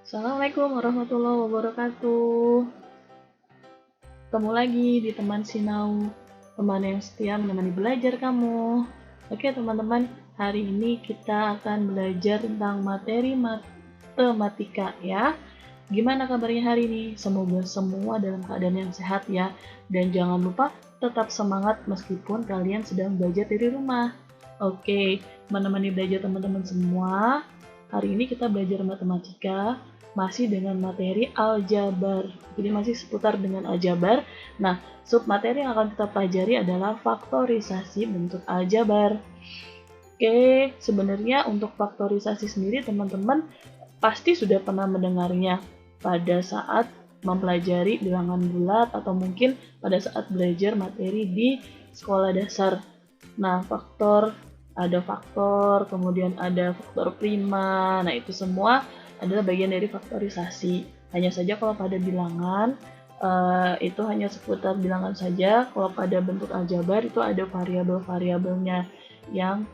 Assalamualaikum warahmatullahi wabarakatuh. Ketemu lagi di teman Sinau, teman yang setia menemani belajar kamu. Oke teman-teman, hari ini kita akan belajar tentang materi matematika ya. Gimana kabarnya hari ini? Semoga semua dalam keadaan yang sehat ya. Dan jangan lupa tetap semangat meskipun kalian sedang belajar dari rumah. Oke, menemani belajar teman-teman semua. Hari ini kita belajar matematika masih dengan materi aljabar. Jadi masih seputar dengan aljabar. Nah, submateri yang akan kita pelajari adalah faktorisasi bentuk aljabar. Oke, sebenarnya untuk faktorisasi sendiri teman-teman pasti sudah pernah mendengarnya pada saat mempelajari bilangan bulat atau mungkin pada saat belajar materi di sekolah dasar. Nah, ada faktor, kemudian ada faktor prima. Nah, itu semua adalah bagian dari faktorisasi. Hanya saja kalau pada bilangan, itu hanya seputar bilangan saja. Kalau pada bentuk aljabar itu ada variabel-variabelnya yang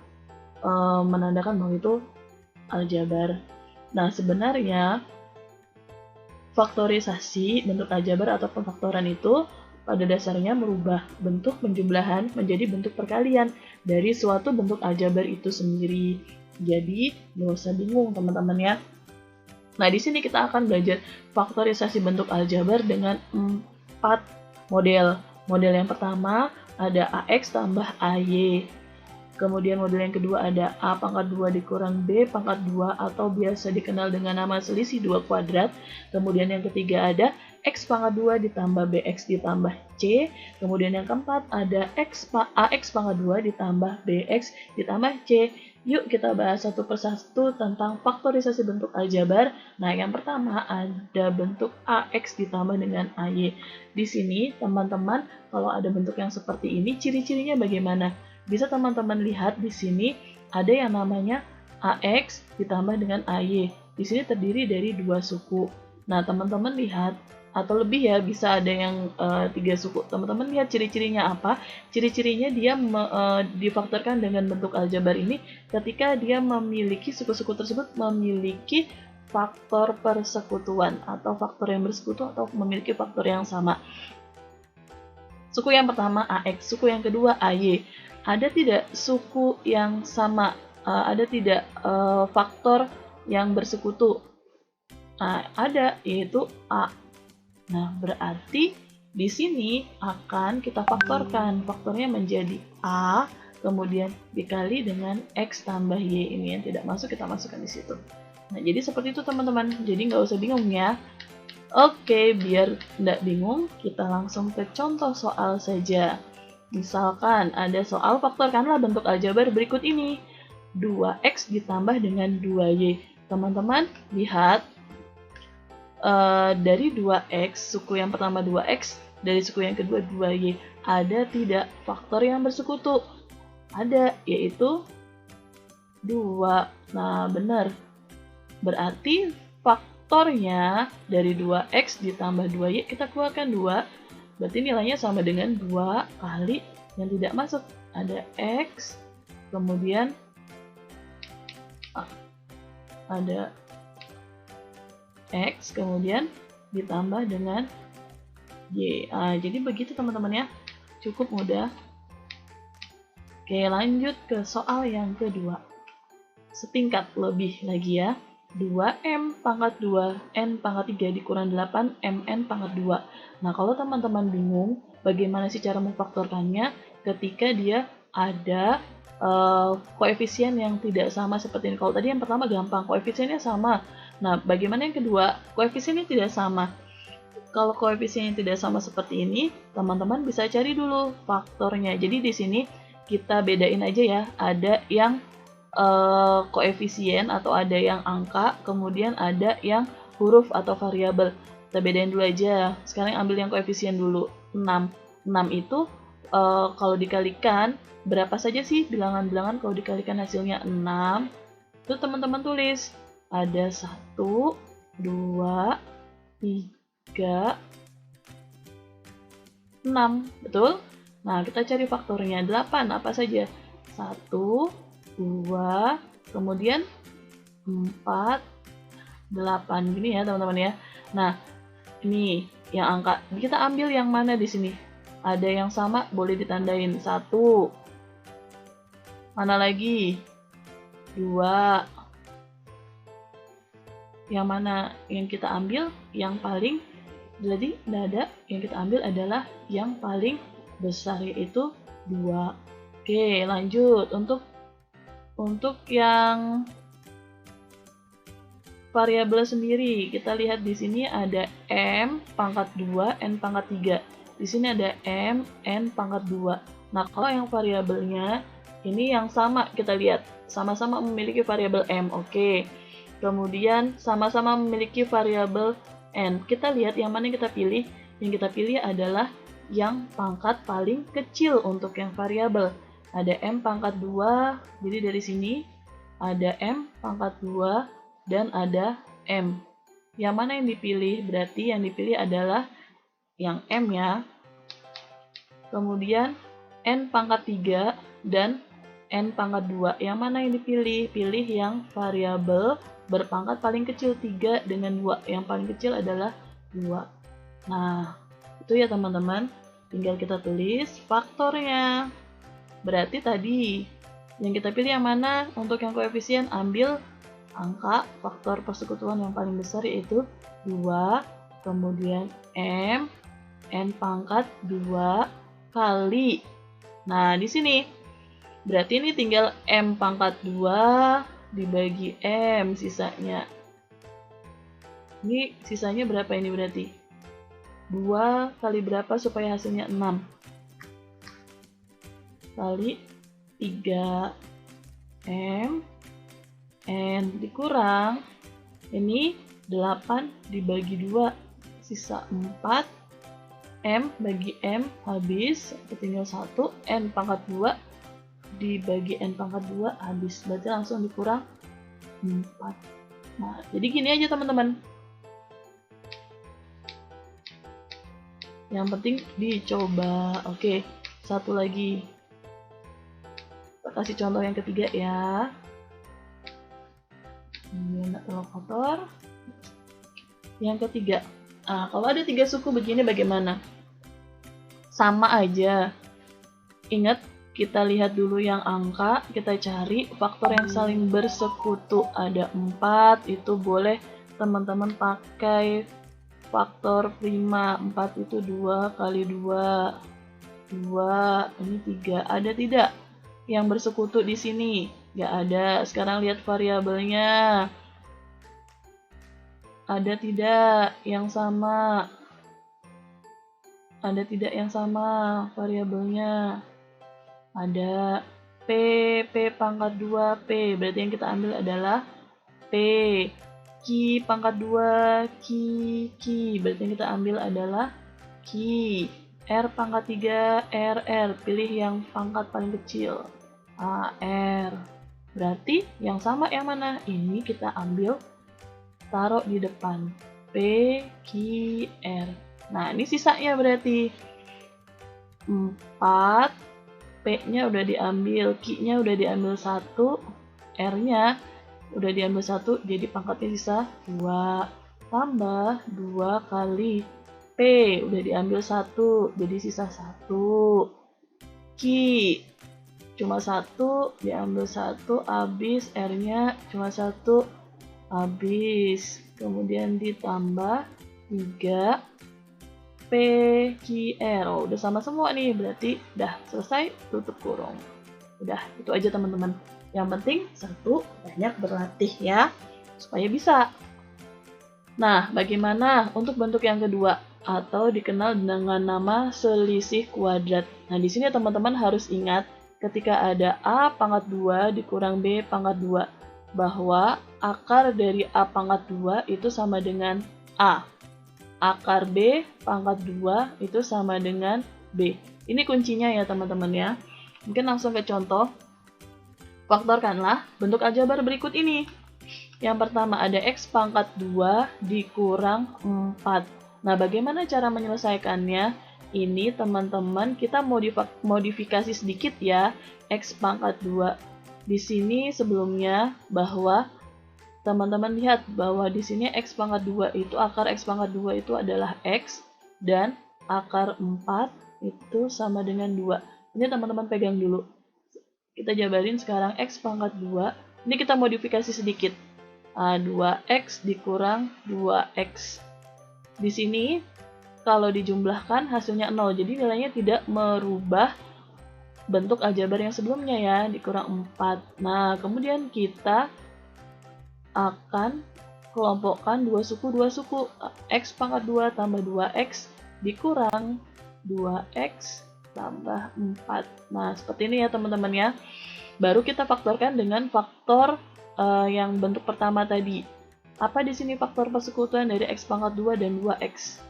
menandakan bahwa itu aljabar. Nah, sebenarnya faktorisasi bentuk aljabar atau pemfaktoran itu pada dasarnya merubah bentuk penjumlahan menjadi bentuk perkalian dari suatu bentuk aljabar itu sendiri. Jadi, nggak usah bingung teman-teman ya. Nah, di sini kita akan belajar faktorisasi bentuk aljabar dengan 4 model. Model yang pertama ada AX tambah AY. Kemudian model yang kedua ada A pangkat 2 dikurang B pangkat 2 atau biasa dikenal dengan nama selisih 2 kuadrat. Kemudian yang ketiga ada X pangkat 2 ditambah BX ditambah C. Kemudian yang keempat ada AX pangkat 2 ditambah BX ditambah C. Yuk kita bahas satu persatu tentang faktorisasi bentuk aljabar. Nah, yang pertama ada bentuk AX ditambah dengan AY. Di sini teman-teman kalau ada bentuk yang seperti ini ciri-cirinya bagaimana? Bisa teman-teman lihat di sini ada yang namanya AX ditambah dengan AY. Di sini terdiri dari 2 suku. Nah, teman-teman lihat atau lebih ya, bisa ada yang 3 suku. Teman-teman lihat ciri-cirinya apa? Ciri-cirinya dia difaktorkan dengan bentuk aljabar ini ketika dia memiliki suku-suku tersebut memiliki faktor persekutuan atau faktor yang bersekutu atau memiliki faktor yang sama. Suku yang pertama AX, suku yang kedua AY. Ada tidak suku yang sama? Ada tidak faktor yang bersekutu? Ada, yaitu A. Nah, berarti di sini akan kita faktorkan. Faktornya menjadi A, kemudian dikali dengan X tambah Y. Ini yang tidak masuk, kita masukkan di situ. Nah, jadi seperti itu teman-teman. Jadi nggak usah bingung ya. Oke, biar tidak bingung, kita langsung ke contoh soal saja. Misalkan ada soal faktorkanlah bentuk aljabar berikut ini. 2X ditambah dengan 2Y. Teman-teman, lihat dari 2X, suku yang pertama 2X, dari suku yang kedua 2Y, ada tidak faktor yang bersekutu? Ada, yaitu 2. Nah, benar. Berarti faktornya dari 2X ditambah 2Y, kita keluarkan 2. Berarti nilainya sama dengan 2 kali yang tidak masuk. Ada X, kemudian ada X, kemudian ditambah dengan Y. Jadi begitu teman-teman ya, cukup mudah. Oke, lanjut ke soal yang kedua. Setingkat lebih lagi ya. 2M pangkat 2, N pangkat 3 dikurang 8, MN pangkat 2. Nah, kalau teman-teman bingung bagaimana sih cara memfaktorkannya ketika dia ada koefisien yang tidak sama seperti ini. Kalau tadi yang pertama gampang, koefisiennya sama. Nah, bagaimana yang kedua? Koefisiennya tidak sama. Kalau koefisiennya tidak sama seperti ini, teman-teman bisa cari dulu faktornya. Jadi di sini kita bedain aja ya. Ada yang koefisien atau ada yang angka, kemudian ada yang huruf atau variabel. Kita bedain dulu aja. Sekarang ambil yang koefisien dulu. 6. 6 itu kalau dikalikan, berapa saja sih bilangan-bilangan kalau dikalikan hasilnya 6? Itu teman-teman tulis. Ada 1, 2, 3, 6. Betul? Nah, kita cari faktornya. 8 apa saja? 1, 2, kemudian 4, 8 gini ya teman-teman ya. Nah, ini yang angka kita ambil yang mana di sini? Ada yang sama boleh ditandain 1. Mana lagi? 2. Yang mana yang kita ambil? Yang paling, jadi tidak ada, yang kita ambil adalah yang paling besar, yaitu 2. Oke, lanjut. Untuk yang variabel sendiri, kita lihat di sini ada M pangkat 2, N pangkat 3. Di sini ada M, N pangkat 2. Nah, kalau yang variabelnya, ini yang sama kita lihat. Sama-sama memiliki variabel M, oke. Kemudian sama-sama memiliki variabel N. Kita lihat yang mana yang kita pilih. Yang kita pilih adalah yang pangkat paling kecil untuk yang variabel. Ada M pangkat 2, jadi dari sini ada M pangkat 2 dan ada M. Yang mana yang dipilih? Berarti yang dipilih adalah yang M ya. Kemudian N pangkat 3 dan N pangkat 2. Yang mana yang dipilih? Pilih yang variabel berpangkat paling kecil 3 dengan 2. Yang paling kecil adalah 2. Nah, itu ya teman-teman. Tinggal kita tulis faktornya. Berarti tadi yang kita pilih yang mana? Untuk yang koefisien ambil angka faktor persekutuan yang paling besar, yaitu 2, kemudian M, N pangkat 2 kali. Nah, di sini berarti ini tinggal M pangkat 2 dibagi M sisanya. Ini sisanya berapa ini berarti? 2 kali berapa supaya hasilnya 6? Kali 3 M N dikurang ini 8 dibagi 2 sisa 4 M bagi M habis, tinggal 1, N pangkat 2 dibagi N pangkat 2 habis, berarti langsung dikurang 4. Nah, jadi gini aja teman-teman, yang penting dicoba. Oke, satu lagi, kita kasih contoh yang ketiga ya. Ini telur kotor. Yang ketiga, kalau ada 3 suku begini bagaimana? Sama aja. Ingat, kita lihat dulu yang angka, kita cari faktor yang saling bersekutu. Ada 4, itu boleh teman-teman pakai faktor prima. 4 itu 2 kali 2. 2, ini 3. Ada tidak yang bersekutu di sini? Nggak ada. Sekarang lihat variabelnya. Ada tidak yang sama? Ada tidak yang sama variabelnya? Ada. P pangkat 2, P. Berarti yang kita ambil adalah P. Q pangkat 2, Q. Berarti yang kita ambil adalah Q. R pangkat 3, R. Pilih yang pangkat paling kecil. R. Berarti yang sama yang mana? Ini kita ambil, taruh di depan. P, Q, R. Nah, ini sisanya berarti 4. P-nya udah diambil, Q-nya udah diambil 1, R-nya udah diambil 1, jadi pangkatnya sisa 2. Tambah 2 kali P, udah diambil 1, jadi sisa 1. Q, cuma 1, diambil 1, habis. R-nya cuma 1, habis. Kemudian ditambah 3 P, Q, R. Oh, udah sama semua nih, berarti udah selesai, tutup kurung. Udah, itu aja teman-teman. Yang penting satu, banyak berlatih ya, supaya bisa. Nah, bagaimana untuk bentuk yang kedua, atau dikenal dengan nama selisih kuadrat. Nah, di sini teman-teman harus ingat, ketika ada A pangkat 2 dikurang B pangkat 2, bahwa akar dari A pangkat 2 itu sama dengan A. Akar B pangkat 2 itu sama dengan B. Ini kuncinya ya teman-teman ya. Mungkin langsung ke contoh. Faktorkanlah bentuk aljabar berikut ini. Yang pertama ada X pangkat 2 dikurang 4. Nah, bagaimana cara menyelesaikannya? Ini teman-teman kita modifikasi sedikit ya. X pangkat 2. Di sini sebelumnya bahwa teman-teman lihat bahwa di sini X pangkat 2 itu, akar X pangkat 2 itu adalah X, dan akar 4 itu sama dengan 2. Ini teman-teman pegang dulu. Kita jabarin sekarang X pangkat 2. Ini kita modifikasi sedikit. 2X dikurang 2X. Di sini kalau dijumlahkan hasilnya 0. Jadi nilainya tidak merubah bentuk aljabar yang sebelumnya ya, dikurang 4. Nah, kemudian kita akan kelompokkan dua suku. X pangkat 2 tambah 2X dikurang 2X tambah 4. Nah, seperti ini ya teman-teman ya. Baru kita faktorkan dengan faktor yang bentuk pertama tadi. Apa di sini faktor persekutuan dari X pangkat 2 dan 2X?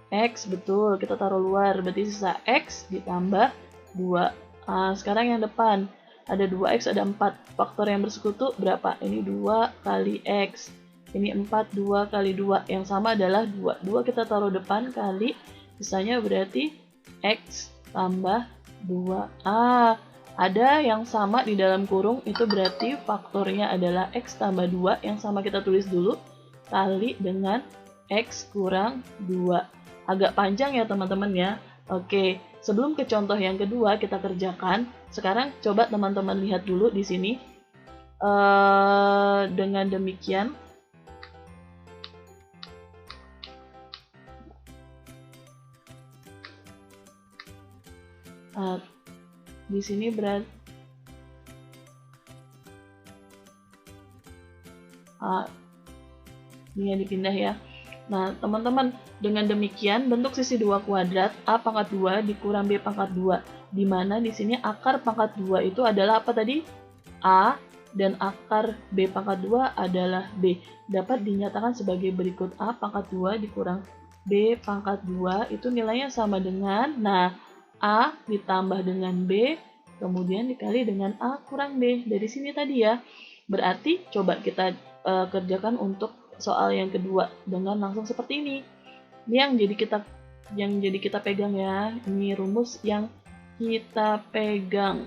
X, betul, kita taruh luar, berarti sisa X ditambah 2. Sekarang yang depan, ada 2X, ada 4. Faktor yang bersekutu berapa? Ini 2 kali X. Ini 4, 2 kali 2. Yang sama adalah 2. 2 kita taruh depan kali, sisanya berarti X tambah 2. Ada yang sama di dalam kurung, itu berarti faktornya adalah X tambah 2, yang sama kita tulis dulu, kali dengan X kurang 2. Agak panjang ya teman-teman ya. Oke, sebelum ke contoh yang kedua kita kerjakan. Sekarang coba teman-teman lihat dulu di sini. Dengan demikian, di sini berarti ini yang dipindah ya. Nah, teman-teman, dengan demikian bentuk sisi 2 kuadrat A pangkat 2 dikurang B pangkat 2, di mana di sini akar pangkat 2 itu adalah apa tadi? A, dan akar B pangkat 2 adalah B. Dapat dinyatakan sebagai berikut: A pangkat 2 dikurang B pangkat 2 itu nilainya sama dengan, nah, A ditambah dengan B, kemudian dikali dengan A kurang B. Dari sini tadi ya. Berarti coba kita kerjakan untuk soal yang kedua dengan langsung seperti ini. Ini yang jadi kita pegang ya. Ini rumus yang kita pegang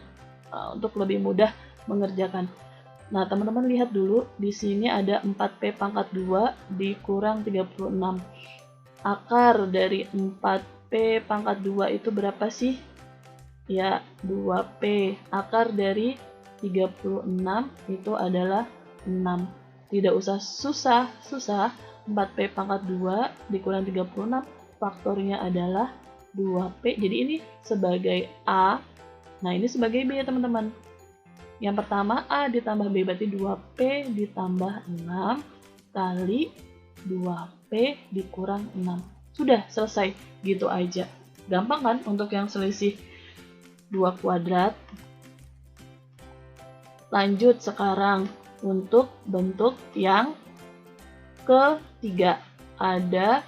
untuk lebih mudah mengerjakan. Nah, teman-teman lihat dulu di sini ada 4P pangkat 2 dikurang 36. Akar dari 4P pangkat 2 itu berapa sih? Ya, 2P. Akar dari 36 itu adalah 6. Tidak usah susah-susah, 4P pangkat 2 dikurang 36, faktornya adalah 2P. Jadi ini sebagai A, nah ini sebagai B ya teman-teman. Yang pertama A ditambah B, berarti 2P ditambah 6 kali 2P dikurang 6. Sudah selesai, gitu aja. Gampang kan untuk yang selisih 2 kuadrat? Lanjut sekarang untuk bentuk yang ketiga. Ada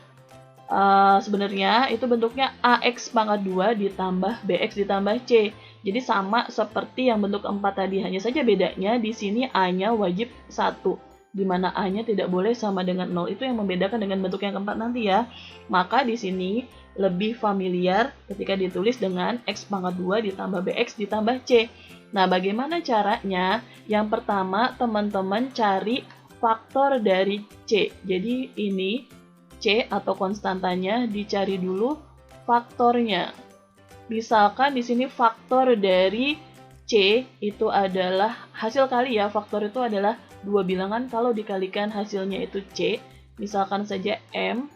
sebenarnya itu bentuknya AX pangkat 2 ditambah BX ditambah C. Jadi sama seperti yang bentuk keempat tadi, hanya saja bedanya di sini A-nya wajib 1, di mana A-nya tidak boleh sama dengan 0. Itu yang membedakan dengan bentuk yang keempat nanti ya. Maka di sini lebih familiar ketika ditulis dengan X pangkat 2 ditambah BX ditambah C. Nah, bagaimana caranya? Yang pertama, teman-teman cari faktor dari C. Jadi ini C atau konstantanya dicari dulu faktornya. Misalkan di sini faktor dari C itu adalah hasil kali ya. Faktor itu adalah dua bilangan kalau dikalikan hasilnya itu C. Misalkan saja M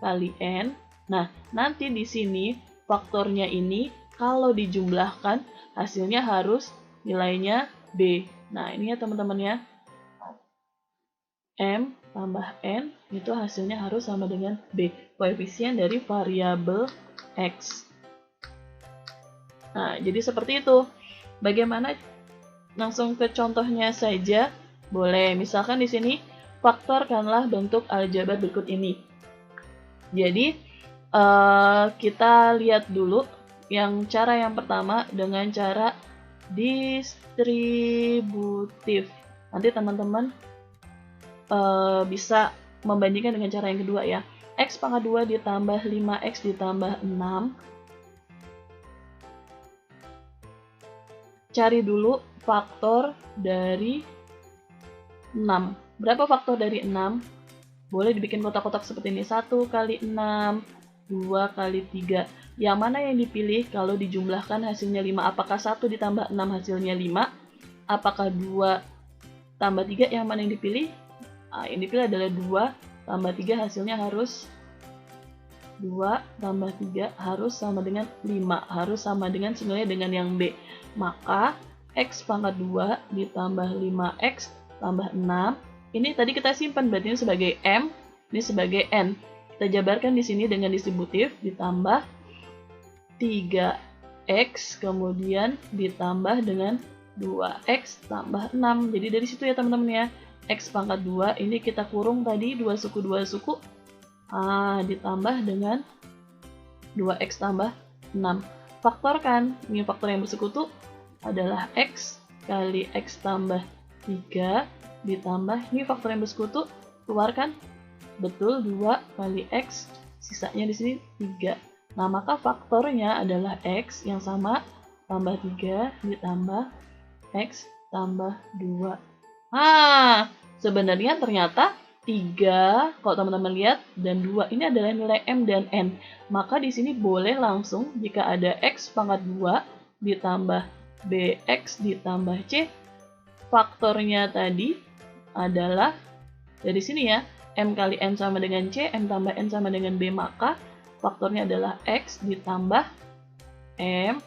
kali N. Nah, nanti di sini faktornya ini kalau dijumlahkan hasilnya harus nilainya B. Nah, ini ya teman-teman ya. M tambah N itu hasilnya harus sama dengan B. Koefisien dari variabel X. Nah, jadi seperti itu. Bagaimana? Langsung ke contohnya saja. Boleh. Misalkan di sini faktorkanlah bentuk aljabar berikut ini. Jadi, kita lihat dulu cara yang pertama dengan cara distributif. Nanti teman-teman bisa membandingkan dengan cara yang kedua ya. X pangkat 2 ditambah 5X ditambah 6. Cari dulu faktor dari 6. Berapa faktor dari 6? Boleh dibikin kotak-kotak seperti ini. 1 kali 6, 2 kali 3. Yang mana yang dipilih kalau dijumlahkan hasilnya 5? Apakah 1 ditambah 6 hasilnya 5? Apakah 2 tambah 3 yang mana yang dipilih? Yang dipilih adalah 2 tambah 3 hasilnya harus 2 tambah 3 harus sama dengan 5. Harus sama dengan senilai dengan yang B. Maka X pangkat 2 ditambah 5X tambah 6. Ini tadi kita simpan, berarti ini sebagai M, ini sebagai N. Kita jabarkan di sini dengan distributif, ditambah 3X, kemudian ditambah dengan 2X tambah 6. Jadi dari situ ya teman-teman ya, X pangkat 2, ini kita kurung tadi 2 suku, ditambah dengan 2X tambah 6. Faktorkan, ini faktor yang bersekutu adalah X kali X tambah 3 ditambah, ini faktor yang bersekutu, keluarkan, betul 2 kali X, sisanya di sini 3. Nah, maka faktornya adalah X yang sama tambah 3 ditambah X tambah 2. Sebenarnya ternyata 3, kalau teman-teman lihat, dan 2 ini adalah nilai M dan N. Maka di sini boleh langsung jika ada X pangkat 2 ditambah BX ditambah C, faktornya tadi adalah dari sini ya, M kali N sama dengan C, M tambah N sama dengan B, maka faktornya adalah X ditambah M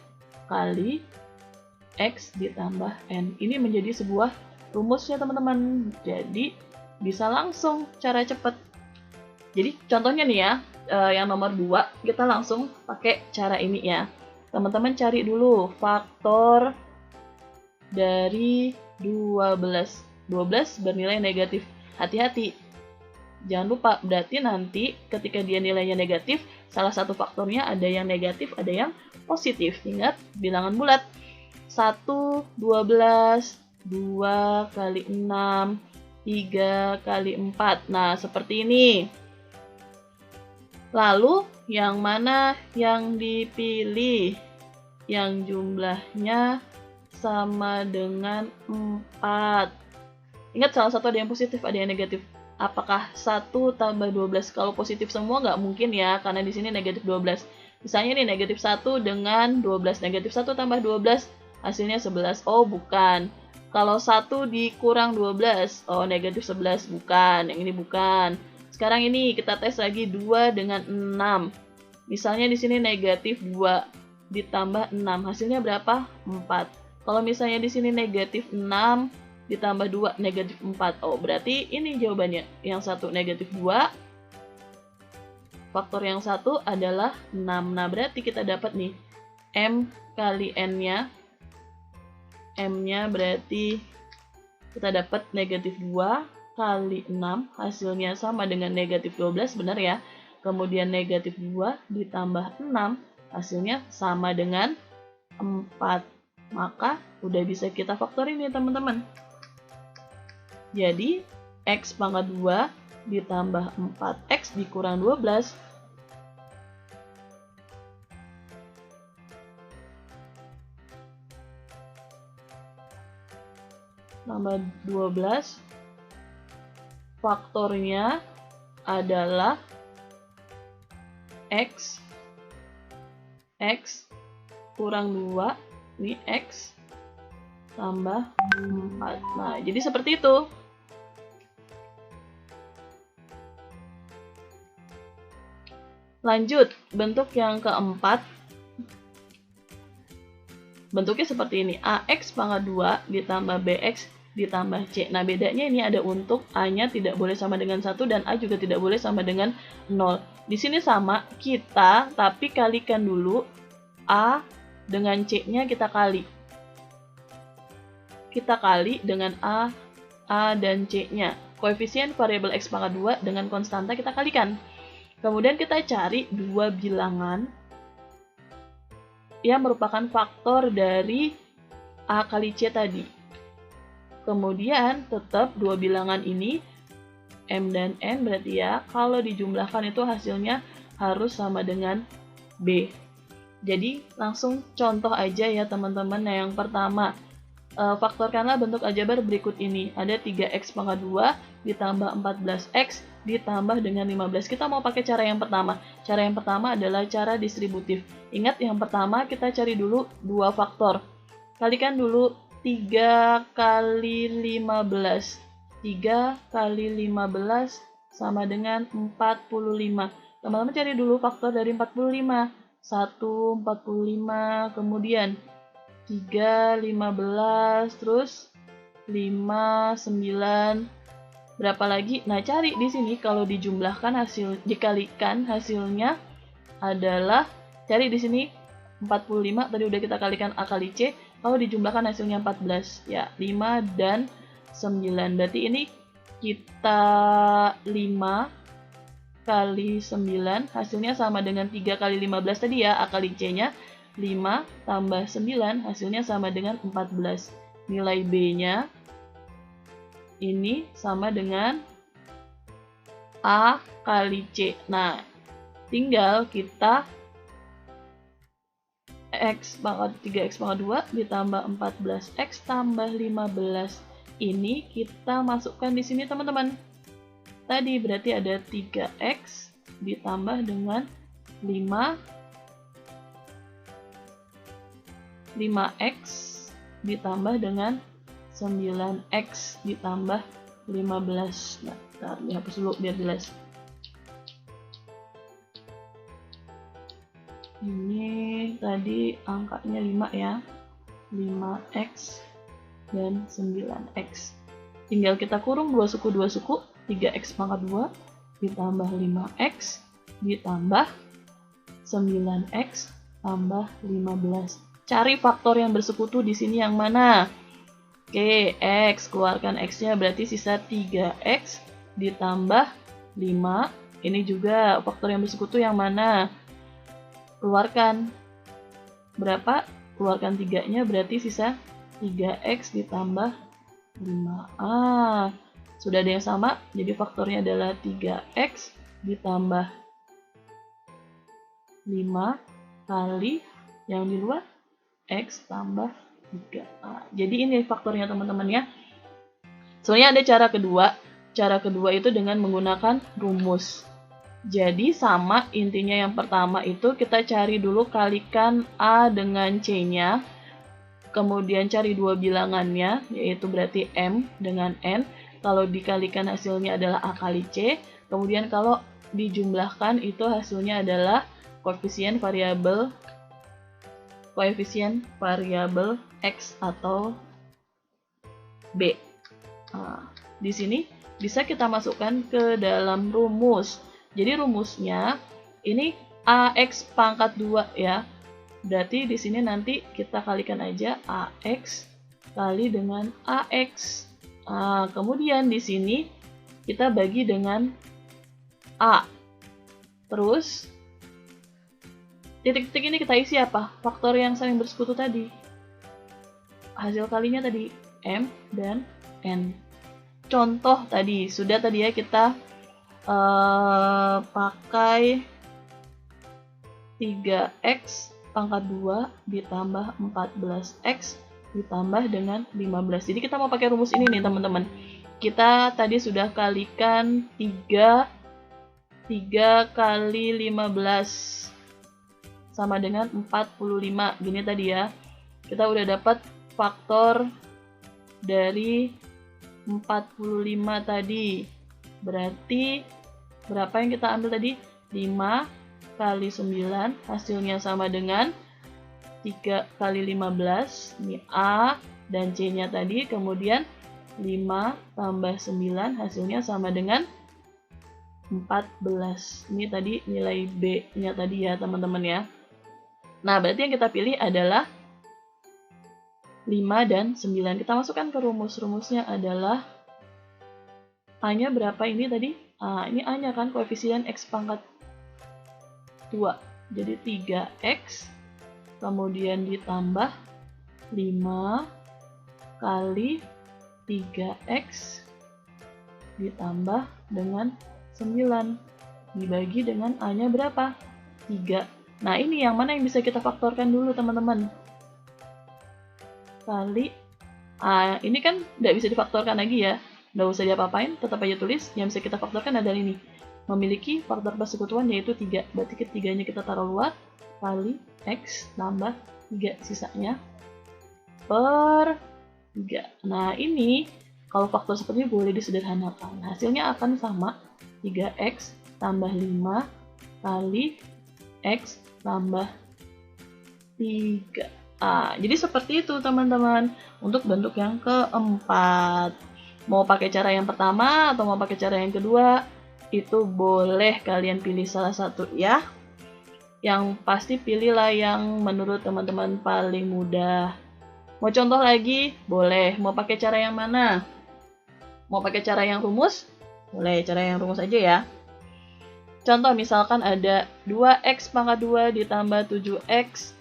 kali X ditambah N. Ini menjadi sebuah rumusnya teman-teman. Jadi bisa langsung cara cepat. Jadi contohnya nih ya, yang nomor 2 kita langsung pakai cara ini ya. Teman-teman cari dulu faktor dari 12. 12 bernilai negatif. Hati-hati. Jangan lupa, berarti nanti ketika dia nilainya negatif, salah satu faktornya ada yang negatif, ada yang positif. Ingat, bilangan bulat. 1, 12, 2 kali 6, 3 kali 4. Nah, seperti ini. Lalu, yang mana yang dipilih? Yang jumlahnya sama dengan 4. Ingat, salah satu ada yang positif, ada yang negatif. Apakah 1 tambah 12? Kalau positif semua nggak mungkin ya, karena di sini negatif 12. Misalnya nih, negatif 1 dengan 12. Negatif 1 tambah 12, hasilnya 11. Oh, bukan. Kalau 1 dikurang 12, oh negatif 11. Bukan, yang ini bukan. Sekarang ini kita tes lagi 2 dengan 6. Misalnya di sini negatif 2 ditambah 6. Hasilnya berapa? 4. Kalau misalnya di sini negatif 6 ditambah 2, negatif 4. Oh, berarti ini jawabannya. Yang satu negatif 2, faktor yang satu adalah 6. Nah, berarti kita dapat nih, M kali N-nya. M-nya berarti kita dapat negatif 2 kali 6, hasilnya sama dengan negatif 12, benar ya? Kemudian negatif 2 ditambah 6, hasilnya sama dengan 4. Maka udah bisa kita faktorin nih teman-teman. Jadi, X pangkat 2 ditambah 4X dikurang 12. Tambah 12. Faktornya adalah X. X kurang 2. Ini X tambah 4. Nah, jadi seperti itu. Lanjut, bentuk yang keempat. Bentuknya seperti ini. AX pangkat 2 ditambah BX ditambah C. Nah, bedanya ini ada untuk A-nya tidak boleh sama dengan 1 dan A juga tidak boleh sama dengan 0. Di sini sama, kita tapi kalikan dulu A dengan C-nya kita kali. Kita kali dengan A dan C-nya. Koefisien variabel X pangkat 2 dengan konstanta kita kalikan. Kemudian kita cari dua bilangan yang merupakan faktor dari A kali C tadi. Kemudian tetap dua bilangan ini, M dan N berarti ya, kalau dijumlahkan itu hasilnya harus sama dengan B. Jadi langsung contoh aja ya teman-teman. Nah, yang pertama, Faktorkanlah bentuk aljabar berikut ini. Ada 3x pangkat 2 ditambah 14x ditambah dengan 15. Kita mau pakai cara yang pertama. Cara yang pertama adalah cara distributif. Ingat yang pertama kita cari dulu 2 faktor. Kalikan dulu 3 kali 15. 3 kali 15 sama dengan 45. Teman-teman cari dulu faktor dari 45. 1, 45, kemudian 3, 15, terus 5, 9, berapa lagi? Nah, cari di sini kalau dijumlahkan dikalikan hasilnya adalah, cari di sini 45, tadi udah kita kalikan A kali C, kalau dijumlahkan hasilnya 14, ya 5 dan 9. Berarti ini kita 5 kali 9, hasilnya sama dengan 3 kali 15 tadi ya, A kali C-nya. 5 tambah 9 hasilnya sama dengan 14. Nilai B-nya ini sama dengan A kali C. Nah, tinggal kita X pangkat 3X pangkat 2 ditambah 14X tambah 15. Ini kita masukkan di sini teman-teman. Tadi berarti ada 3X ditambah dengan 5X ditambah dengan 9X ditambah 15. Nah, kita dihapus dulu biar jelas. Ini tadi angkanya 5 ya. 5X dan 9X. Tinggal kita kurung 2 suku, 3X pangkat 2 ditambah 5X ditambah 9X tambah 15. Cari faktor yang bersekutu di sini yang mana? Oke, X, keluarkan X-nya berarti sisa 3X ditambah 5. Ini juga faktor yang bersekutu yang mana? Keluarkan. Berapa? Keluarkan 3-nya berarti sisa 3X ditambah 5. Sudah ada yang sama, jadi faktornya adalah 3X ditambah 5 kali yang di luar X tambah 3. Jadi ini faktornya teman-teman ya. Sebenarnya ada cara kedua. Cara kedua itu dengan menggunakan rumus. Jadi sama intinya, yang pertama itu kita cari dulu kalikan A dengan C-nya. Kemudian cari dua bilangannya, yaitu berarti M dengan N. Kalau dikalikan hasilnya adalah A kali C. Kemudian kalau dijumlahkan itu hasilnya adalah koefisien variabel X atau B. Di sini bisa kita masukkan ke dalam rumus. Jadi rumusnya ini AX pangkat 2 ya. Berarti di sini nanti kita kalikan aja AX kali dengan AX. Kemudian di sini kita bagi dengan A. Terus titik-titik ini kita isi apa? Faktor yang saling bersekutu tadi. Hasil kalinya tadi M dan N. Contoh tadi, sudah tadi ya kita pakai 3X pangkat 2 ditambah 14X ditambah dengan 15. Jadi kita mau pakai rumus ini nih teman-teman. Kita tadi sudah kalikan 3 kali 15 sama dengan 45. Gini tadi ya. Kita udah dapat faktor dari 45 tadi. Berarti berapa yang kita ambil tadi? 5 kali 9, hasilnya sama dengan 3 kali 15. Ini A dan C-nya tadi. Kemudian 5 tambah 9, hasilnya sama dengan 14. Ini tadi nilai B-nya tadi ya teman-teman ya. Nah, berarti yang kita pilih adalah 5 dan 9. Kita masukkan ke rumus. Rumusnya adalah A-nya berapa ini tadi? Ini A-nya kan koefisien X pangkat 2. Jadi 3X, kemudian ditambah 5 kali 3X ditambah dengan 9. Dibagi dengan A-nya berapa? 3. Nah, ini yang mana yang bisa kita faktorkan dulu teman-teman? Kali Ini kan nggak bisa difaktorkan lagi ya. Nggak usah diapa-apain, tetap aja tulis. Yang bisa kita faktorkan adalah ini. Memiliki faktor persekutuan yaitu 3. Berarti ketiganya kita taruh luar, kali X tambah 3 sisanya per 3. Nah, ini kalau faktor seperti ini boleh disederhanakan. Hasilnya akan sama 3X tambah 5 kali X tambah 3. Jadi seperti itu teman-teman untuk bentuk yang keempat. Mau pakai cara yang pertama atau mau pakai cara yang kedua, itu boleh kalian pilih salah satu ya. Yang pasti pilihlah yang menurut teman-teman paling mudah. Mau contoh lagi? Boleh. Mau pakai cara yang mana? Mau pakai cara yang rumus? Boleh, cara yang rumus aja ya. Contoh misalkan ada 2x pangkat 2 ditambah 7x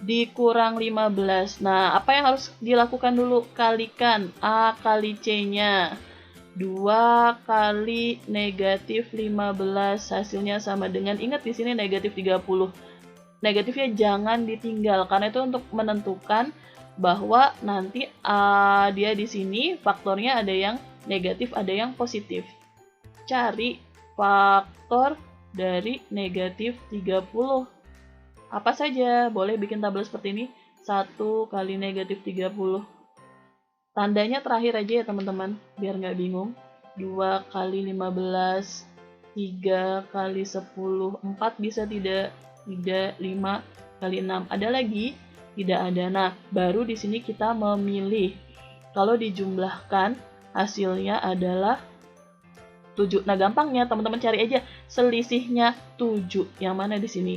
dikurang 15. Nah, apa yang harus dilakukan dulu? Kalikan A kali C-nya. 2 kali negatif 15 hasilnya sama dengan, ingat di sini negatif 30. Negatifnya jangan ditinggal karena itu untuk menentukan bahwa nanti dia di sini faktornya ada yang negatif, ada yang positif. Cari faktor dari negatif 30. Apa saja? Boleh bikin tabel seperti ini. 1 kali negatif 30. Tandanya terakhir aja ya teman-teman, biar nggak bingung. 2 kali 15, 3 kali 10, 4 bisa tidak? Tidak, 5 kali 6. Ada lagi? Tidak ada. Nah, baru di sini kita memilih. Kalau dijumlahkan, hasilnya adalah 7. Nah, gampangnya teman-teman cari aja selisihnya 7. Yang mana di sini?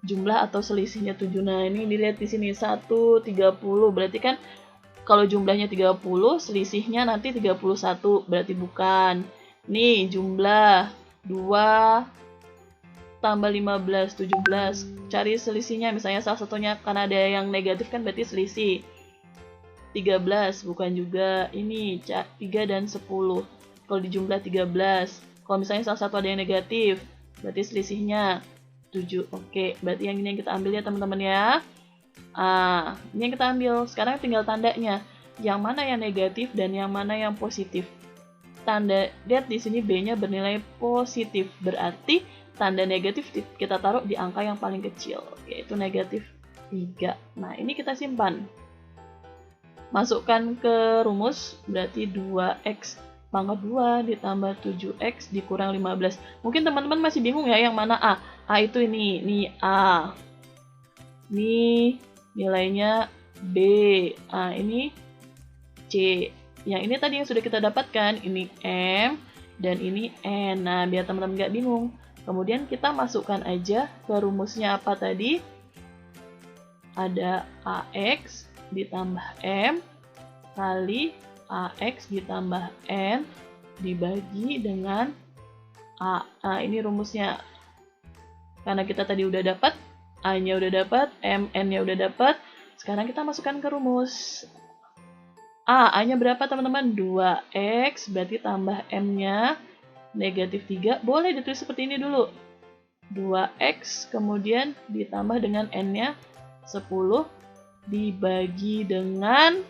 Jumlah atau selisihnya 7. Nah, ini dilihat di sini 1, 30. Berarti kan kalau jumlahnya 30, selisihnya nanti 31, berarti bukan. Nih, jumlah 2 tambah 15, 17. Cari selisihnya, misalnya salah satunya karena ada yang negatif kan berarti selisih. 13, bukan juga. Ini 3 dan 10. Kalau dijumlah 13. Kalau misalnya salah satu ada yang negatif, berarti selisihnya 7. Oke, berarti yang ini yang kita ambil ya teman-teman ya. Ini yang kita ambil. Sekarang tinggal tandanya. Yang mana yang negatif dan yang mana yang positif. Tanda, lihat di sini B-nya bernilai positif. Berarti tanda negatif kita taruh di angka yang paling kecil, yaitu negatif 3. Nah, ini kita simpan. Masukkan ke rumus, berarti 2x pangkat 2 ditambah 7x dikurang 15. Mungkin teman-teman masih bingung ya yang mana A. A itu ini A. Ini nilainya B. Ini C. Yang ini tadi yang sudah kita dapatkan, ini M dan ini N. Nah, biar teman-teman nggak bingung. Kemudian kita masukkan aja ke rumusnya apa tadi? Ada AX ditambah M kali AX ditambah N dibagi dengan A. Nah, ini rumusnya. Karena kita tadi udah dapat, A-nya udah dapat, N-nya udah dapat. Sekarang kita masukkan ke rumus. A-nya berapa teman-teman? 2X, berarti tambah M-nya negatif 3. Boleh ditulis seperti ini dulu. 2X, kemudian ditambah dengan N-nya 10, dibagi dengan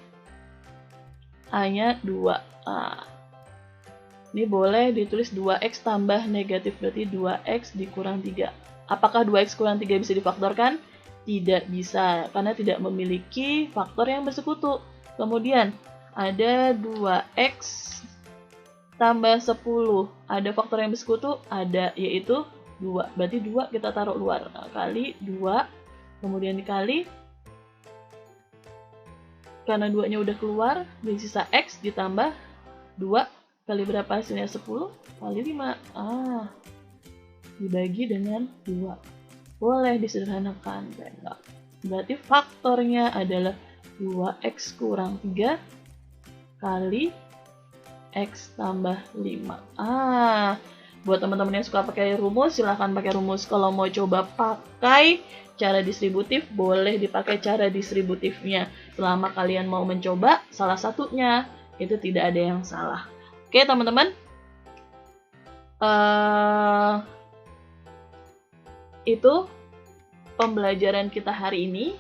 A-nya 2. Ini boleh ditulis 2X tambah negatif, berarti 2X dikurang 3. Apakah 2X kurang 3 bisa difaktorkan? Tidak bisa, karena tidak memiliki faktor yang bersekutu. Kemudian, ada 2X tambah 10. Ada faktor yang bersekutu? Ada, yaitu 2. Berarti 2 kita taruh luar. Kali 2, kemudian dikali. Karena 2-nya udah keluar, jadi sisa X ditambah 2 kali berapa hasilnya? 10 kali 5. Dibagi dengan 2. Boleh disederhanakan. Berarti faktornya adalah 2X kurang 3 kali X tambah 5. Buat teman-teman yang suka pakai rumus, silahkan pakai rumus. Kalau mau coba pakai cara distributif, boleh dipakai cara distributifnya. Selama kalian mau mencoba salah satunya, itu tidak ada yang salah. Oke teman-teman, itu pembelajaran kita hari ini.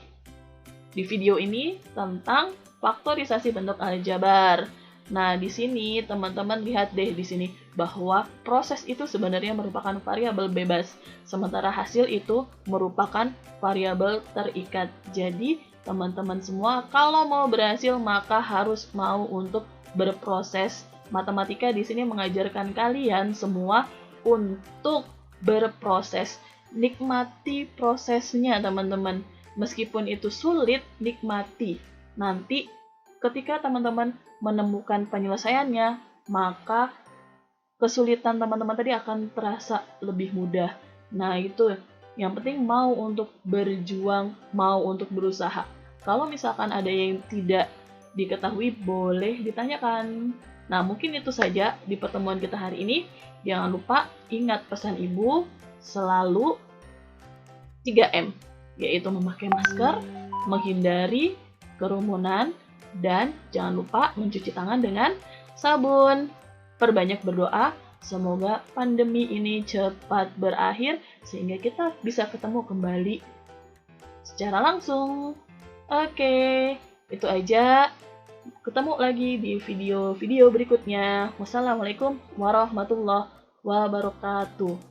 di video ini tentang faktorisasi bentuk aljabar. Nah, di sini teman-teman lihat deh di sini bahwa proses itu sebenarnya merupakan variabel bebas, sementara hasil itu merupakan variabel terikat. Jadi, teman-teman semua kalau mau berhasil maka harus mau untuk berproses. Matematika di sini mengajarkan kalian semua untuk berproses. Nikmati prosesnya, teman-teman. Meskipun itu sulit, nikmati. Nanti ketika teman-teman menemukan penyelesaiannya, maka kesulitan teman-teman tadi akan terasa lebih mudah. Nah, itu yang penting mau untuk berjuang, mau untuk berusaha. Kalau misalkan ada yang tidak diketahui, boleh ditanyakan. Nah, mungkin itu saja di pertemuan kita hari ini. Jangan lupa ingat pesan ibu, selalu 3M, yaitu memakai masker, menghindari kerumunan, dan jangan lupa mencuci tangan dengan sabun. Perbanyak berdoa, semoga pandemi ini cepat berakhir sehingga kita bisa ketemu kembali secara langsung. Oke, itu aja. Ketemu lagi di video-video berikutnya. Wassalamualaikum warahmatullahi wabarakatuh.